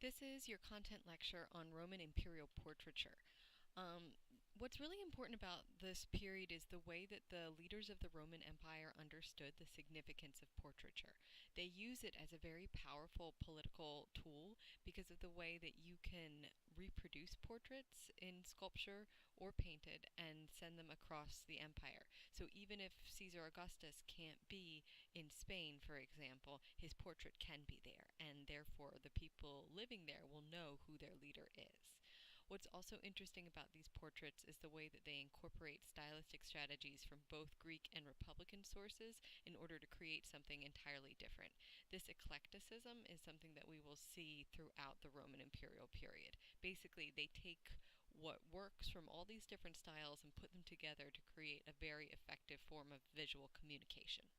This is your content lecture on Roman Imperial portraiture. What's really important about this period is the way that the leaders of the Roman Empire understood the significance of portraiture. They use it as a very powerful political tool because of the way that you can reproduce portraits in sculpture or painted and send them across the empire. So even if Caesar Augustus can't be in Spain, for example, his portrait can be there, and therefore the people living there will know who their leader is. What's also interesting about these portraits is the way that they incorporate stylistic strategies from both Greek and Republican sources in order to create something entirely different. This eclecticism is something that we will see throughout the Roman imperial period. Basically, they take what works from all these different styles and put them together to create a very effective form of visual communication.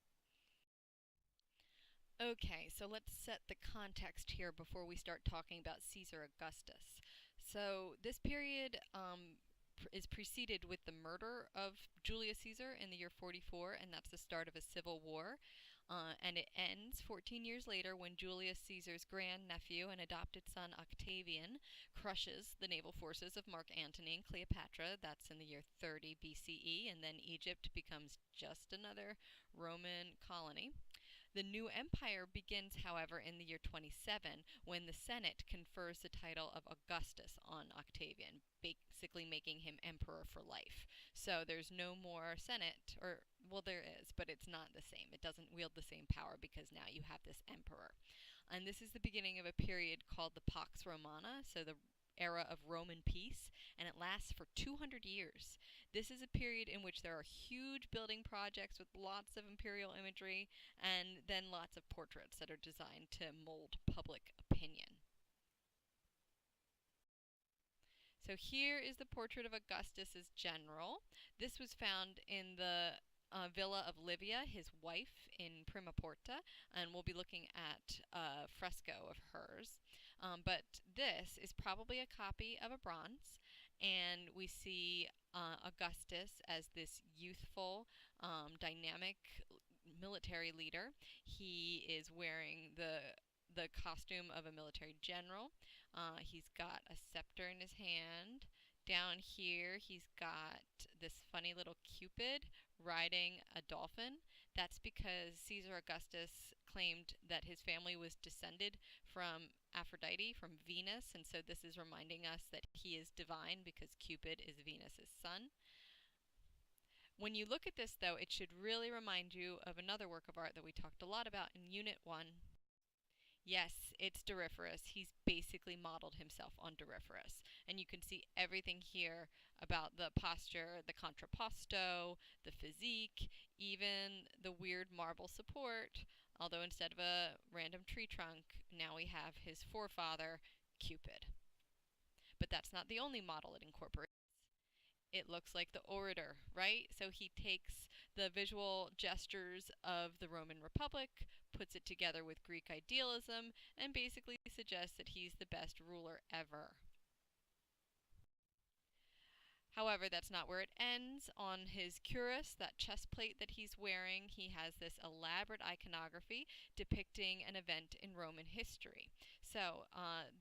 Okay, so let's set the context here before we start talking about Caesar Augustus. So this period is preceded with the murder of Julius Caesar in the year 44, and that's the start of a civil war. And it ends 14 years later when Julius Caesar's grandnephew and adopted son Octavian crushes the naval forces of Mark Antony and Cleopatra. That's in the year 30 BCE, and then Egypt becomes just another Roman colony. The new empire begins, however, in the year 27 when the Senate confers the title of Augustus on Octavian, basically making him emperor for life. So there's no more Senate, or, well, there is, but it's not the same. It doesn't wield the same power because now you have this emperor. And this is the beginning of a period called the Pax Romana, so the era of Roman peace, and it lasts for 200 years. This is a period in which there are huge building projects with lots of imperial imagery and then lots of portraits that are designed to mold public opinion. So here is the portrait of Augustus as general. This was found in the villa of Livia, his wife, in Prima Porta, and we'll be looking at a fresco of hers. But this is probably a copy of a bronze, and we see Augustus as this youthful, dynamic military leader. He is wearing the costume of a military general. He's got a scepter in his hand. Down here, he's got this funny little Cupid riding a dolphin. That's because Caesar Augustus claimed that his family was descended from Aphrodite, from Venus, and so this is reminding us that he is divine because Cupid is Venus's son. When you look at this, though, it should really remind you of another work of art that we talked a lot about in Unit 1. Yes, it's Doryphorus. He's basically modeled himself on Doryphorus. And you can see everything here about the posture, the contrapposto, the physique, even the weird marble support. Although instead of a random tree trunk, now we have his forefather, Cupid. But that's not the only model it incorporates. It looks like the orator, right? So he takes the visual gestures of the Roman Republic, puts it together with Greek idealism, and basically suggests that he's the best ruler ever. However, that's not where it ends. On his cuirass, that chest plate that he's wearing, he has this elaborate iconography depicting an event in Roman history. So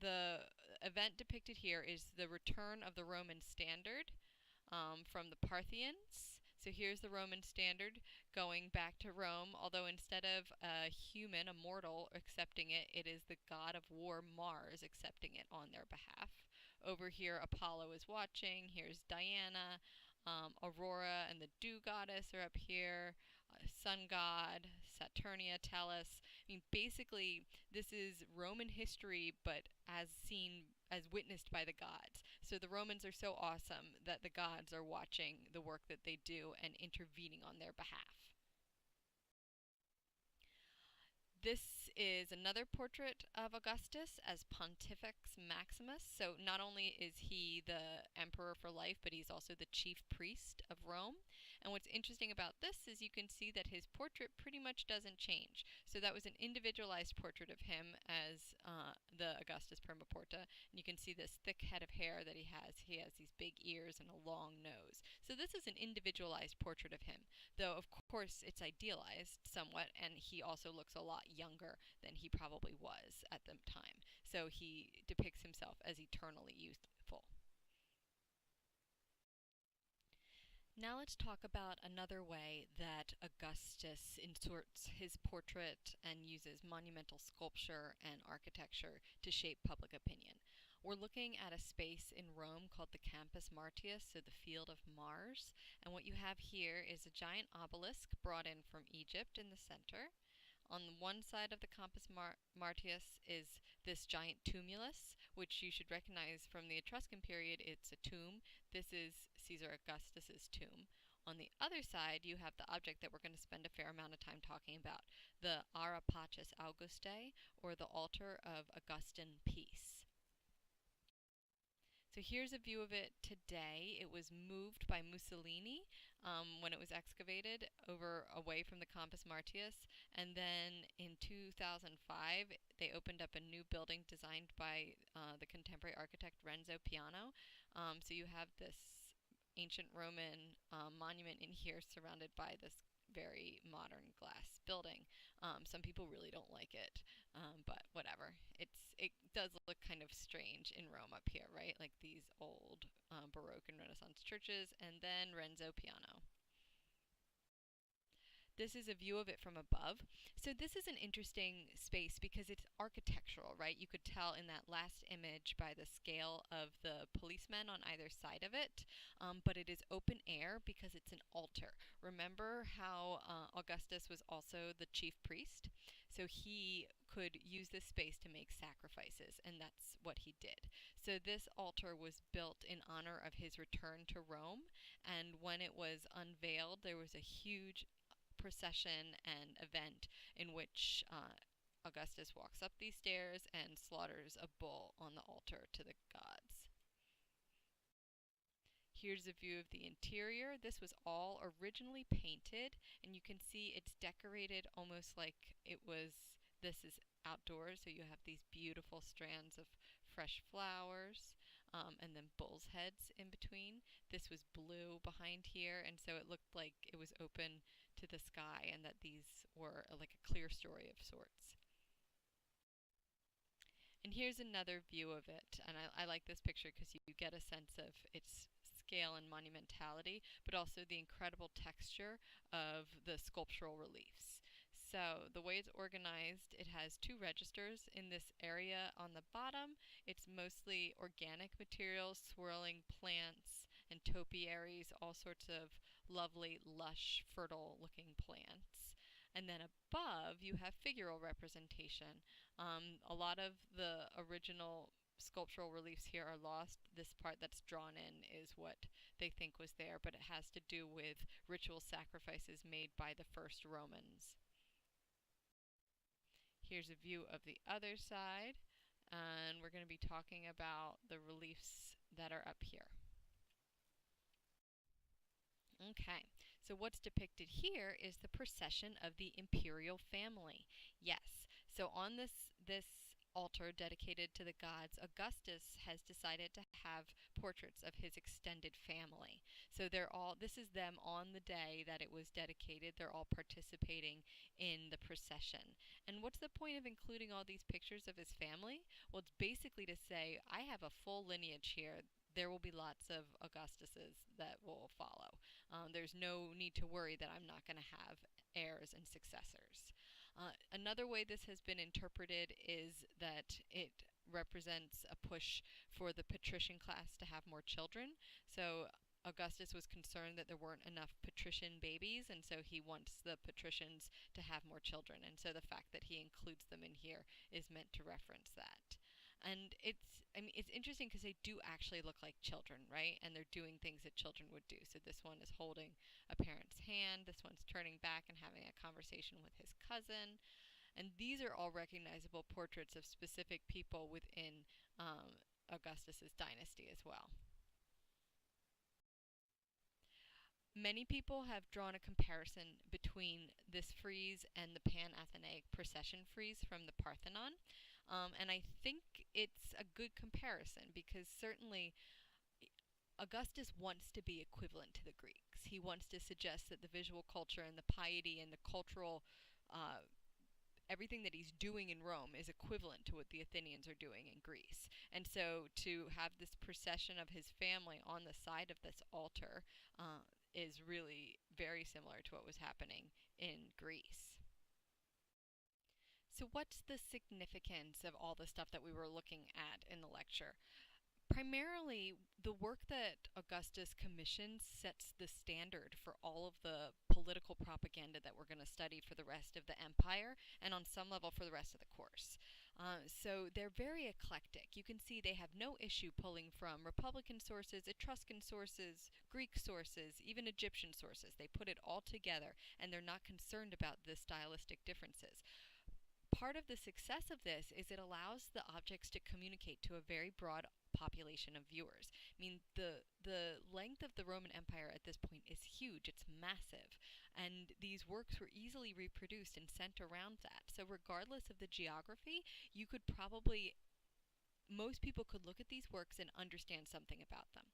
the event depicted here is the return of the Roman standard from the Parthians. So here's the Roman standard going back to Rome, although instead of a human, a mortal, accepting it, it is the god of war Mars accepting it on their behalf. Over here, Apollo is watching. Here's Diana. Aurora and the dew goddess are up here. Sun god, Saturnia, Tellus. I mean, basically, this is Roman history, but as seen, as witnessed by the gods. So the Romans are so awesome that the gods are watching the work that they do and intervening on their behalf. This is another portrait of Augustus as Pontifex Maximus. So not only is he the emperor for life, but he's also the chief priest of Rome. And what's interesting about this is you can see that his portrait pretty much doesn't change. So that was an individualized portrait of him as the Augustus Permaporta. And you can see this thick head of hair that he has. He has these big ears and a long nose. So this is an individualized portrait of him, though of course it's idealized somewhat, and he also looks a lot younger than he probably was at the time. So he depicts himself as eternally youthful. Now let's talk about another way that Augustus inserts his portrait and uses monumental sculpture and architecture to shape public opinion. We're looking at a space in Rome called the Campus Martius, so the Field of Mars. And what you have here is a giant obelisk brought in from Egypt in the center. On one side of the Campus Martius is this giant tumulus, which you should recognize from the Etruscan period. It's a tomb. This is Caesar Augustus's tomb. On the other side, you have the object that we're going to spend a fair amount of time talking about, the Ara Pacis Augustae, or the altar of Augustan peace. So here's a view of it today. It was moved by Mussolini when it was excavated away from the Campus Martius, and then in 2005 they opened up a new building designed by the contemporary architect Renzo Piano. So you have this ancient Roman monument in here surrounded by this very modern glass building. Some people really don't like it, but whatever. It does look kind of strange in Rome up here, right? Like these old Baroque and Renaissance churches, and then Renzo Piano. This is a view of it from above. So this is an interesting space because it's architectural, right? You could tell in that last image by the scale of the policemen on either side of it, but it is open air because it's an altar. Remember how Augustus was also the chief priest? So he could use this space to make sacrifices, and that's what he did. So this altar was built in honor of his return to Rome, and when it was unveiled, there was a huge procession and event in which Augustus walks up these stairs and slaughters a bull on the altar to the gods. Here's a view of the interior. This was all originally painted, and you can see it's decorated almost like this is outdoors, so you have these beautiful strands of fresh flowers, and then bull's heads in between. This was blue behind here, and so it looked like it was open to the sky and that these were like a clear story of sorts. And here's another view of it, and I like this picture because you get a sense of its scale and monumentality, but also the incredible texture of the sculptural reliefs. So the way it's organized, it has two registers in this area on the bottom. It's mostly organic materials, swirling plants and topiaries, all sorts of lovely, lush, fertile-looking plants. And then above, you have figural representation. A lot of the original sculptural reliefs here are lost. This part that's drawn in is what they think was there, but it has to do with ritual sacrifices made by the first Romans. Here's a view of the other side, and we're going to be talking about the reliefs that are up here. Okay, so what's depicted here is the procession of the Imperial family. Yes, so on this altar dedicated to the gods, Augustus has decided to have portraits of his extended family. So this is them on the day that it was dedicated. They're all participating in the procession. And what's the point of including all these pictures of his family? Well, it's basically to say, I have a full lineage here. There will be lots of Augustuses that will follow. There's no need to worry that I'm not going to have heirs and successors. Another way this has been interpreted is that it represents a push for the patrician class to have more children. So Augustus was concerned that there weren't enough patrician babies, and so he wants the patricians to have more children. And so the fact that he includes them in here is meant to reference that. And it's interesting because they do actually look like children, right? And they're doing things that children would do. So this one is holding a parent's hand. This one's turning back and having a conversation with his cousin. And these are all recognizable portraits of specific people within Augustus's dynasty as well. Many people have drawn a comparison between this frieze and the Pan-Athenaic procession frieze from the Parthenon. And I think it's a good comparison because certainly Augustus wants to be equivalent to the Greeks. He wants to suggest that the visual culture and the piety and the cultural uh, everything that he's doing in Rome is equivalent to what the Athenians are doing in Greece. And so to have this procession of his family on the side of this altar is really very similar to what was happening in Greece. So, what's the significance of all the stuff that we were looking at in the lecture? Primarily, the work that Augustus commissions sets the standard for all of the political propaganda that we're going to study for the rest of the empire and on some level for the rest of the course. So they're very eclectic. You can see they have no issue pulling from Republican sources, Etruscan sources, Greek sources, even Egyptian sources. They put it all together and they're not concerned about the stylistic differences. Part of the success of this is it allows the objects to communicate to a very broad population of viewers. I mean, the length of the Roman Empire at this point is huge. It's massive. And these works were easily reproduced and sent around that. So regardless of the geography, you could probably most people could look at these works and understand something about them.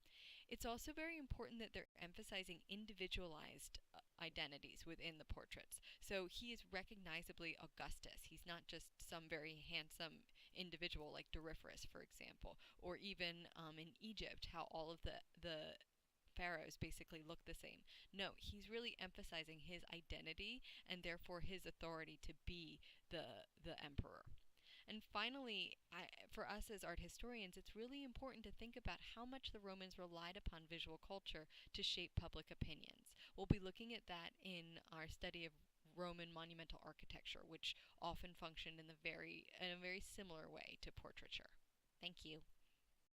It's also very important that they're emphasizing individualized identities within the portraits. So he is recognizably Augustus. He's not just some very handsome individual like Doryphorus, for example, or even in Egypt, how all of the pharaohs basically look the same. No, he's really emphasizing his identity and therefore his authority to be the emperor. And finally, for us as art historians, it's really important to think about how much the Romans relied upon visual culture to shape public opinions. We'll be looking at that in our study of Roman monumental architecture, which often functioned in a very similar way to portraiture. Thank you.